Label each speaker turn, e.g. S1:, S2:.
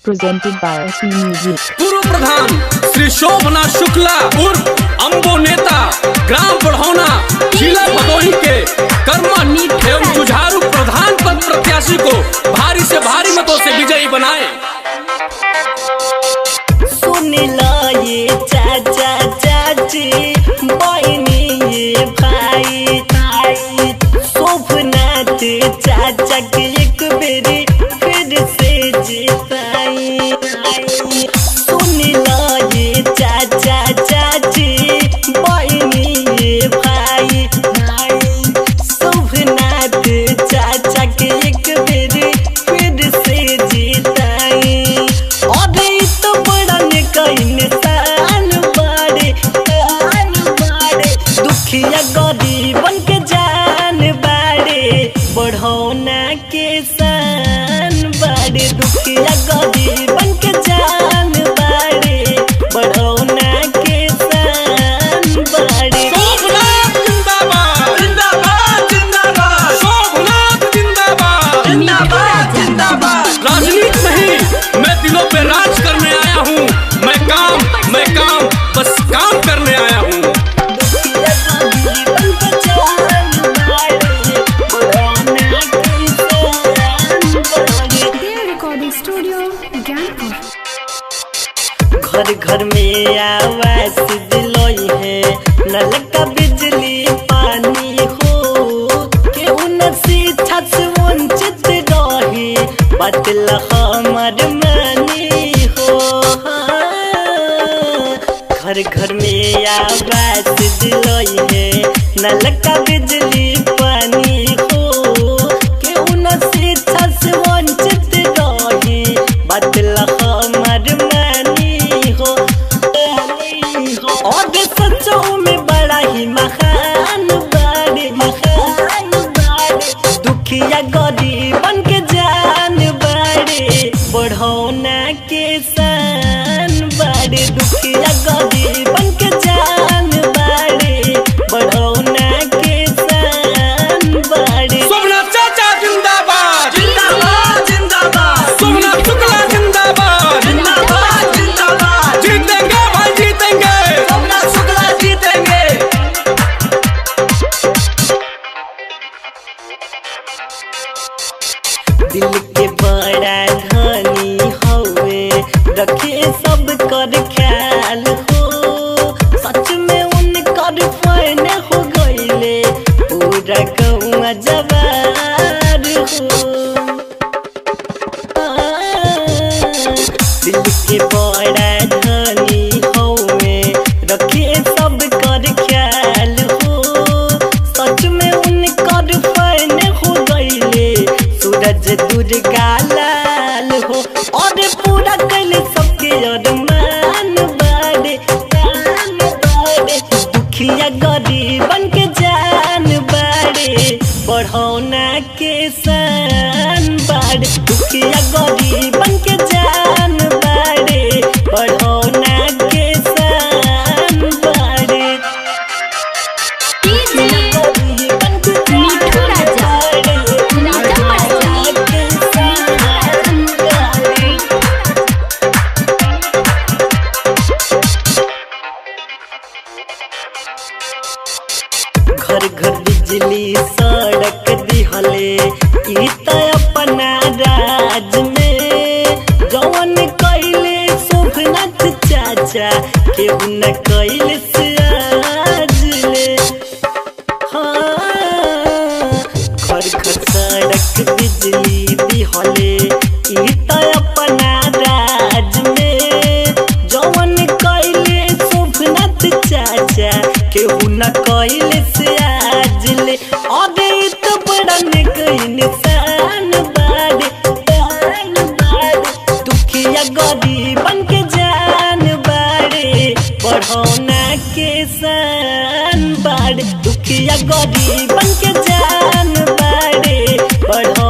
S1: presented by SE Music।
S2: पूर्व प्रधान श्री शोभना शुक्ला उर्फ अम्बो नेता ग्राम बढ़ौना जिला भदोही के कर्मठ एवं जुझारू प्रधान पद प्रत्याशी को भारी से भारी मतों से विजयी बनाए।
S3: सुन लो ये चाचा चाची बहनी ये भाई भाई शोभनाथ चाचा के एक बेरी फिर से जिताई। सुन लो ये चाचा चाची बहनी ये भाई भाई शोभनाथ चाचा के एक बेरी फिर से जिताई। और तो बड़ा इंसान बाड़े दुखिया गरीबन के जान बाड़े बढ़ौना के सान बाड़े दुखिया गरीबन के जान बाड़े बढ़ौना के सान बाड़े।
S2: शोभनाथ जिंदाबाद जिंदाबाद जिंदाबाद शोभनाथ जिंदाबाद जिंदाबाद जिंदाबाद। राजनीति नहीं, मैं दिलों पे राज करने आया हूँ। मैं काम बस काम करने आया हूँ। घर घर में आवास दिलोई है नल का बिजली पानी हो केहू न शिक्षा से वंचित रही बदला हमर मानी हो। घर घर में आवास दिलोई है नल का बिजली पानी हो केहू न शिक्षा से वंचित रही बदला हमर मानी हो। और सचों में बड़ा ही महान बाड़े दुखिया गरीबन के जान बाड़े बढ़ौना के सान बाड़े दुखिया गरीबन के जान बाड़े बढ़ौना के सान बाड़े। शोभनाथ चाचा जिंदाबाद जिंदाबाद जिंदाबाद शोभनाथ शुक्ला जिंदाबाद जिंदाबाद जिंदाबाद। जीतेंगे भाई जीतेंगे शोभनाथ शुक्ला जीतेंगे।
S3: दिल के बड़ा धनी हवे रखे सब कर ख्याल हो सच में उनकर फैन हो गईले पूरा गौवा जवार हो। दिल के बड़ा धनी हवे रखे सब कर ख्याल हो सच में उनकर फैन हो गईले सूरज दुर्गा लाल हो। और पूरा कैले सबके अरमान बाड़े दुखिया गरीबन के जान बाड़े बढ़ौना के सान बाड़े दुखिया गरीबन के जान बाड़े बढ़ौना के सान बाड़े। घर घर बिजली सड़क दिहले ई त अपना राज में जवन कैले शोभनाथ चाचा केहू न कैले से आज ले। हाँ घर घर सड़क बिजली दिहले ई त अपना राज में जवन कैले शोभनाथ चाचा केहू न कैले से आज ले। और तो बड़ा इंसान बाड़े दुखिया गरीबन के जान बाड़े बढ़ौना के सान बाड़े दुखिया गरीबन के जान बाड़े बढ़ौना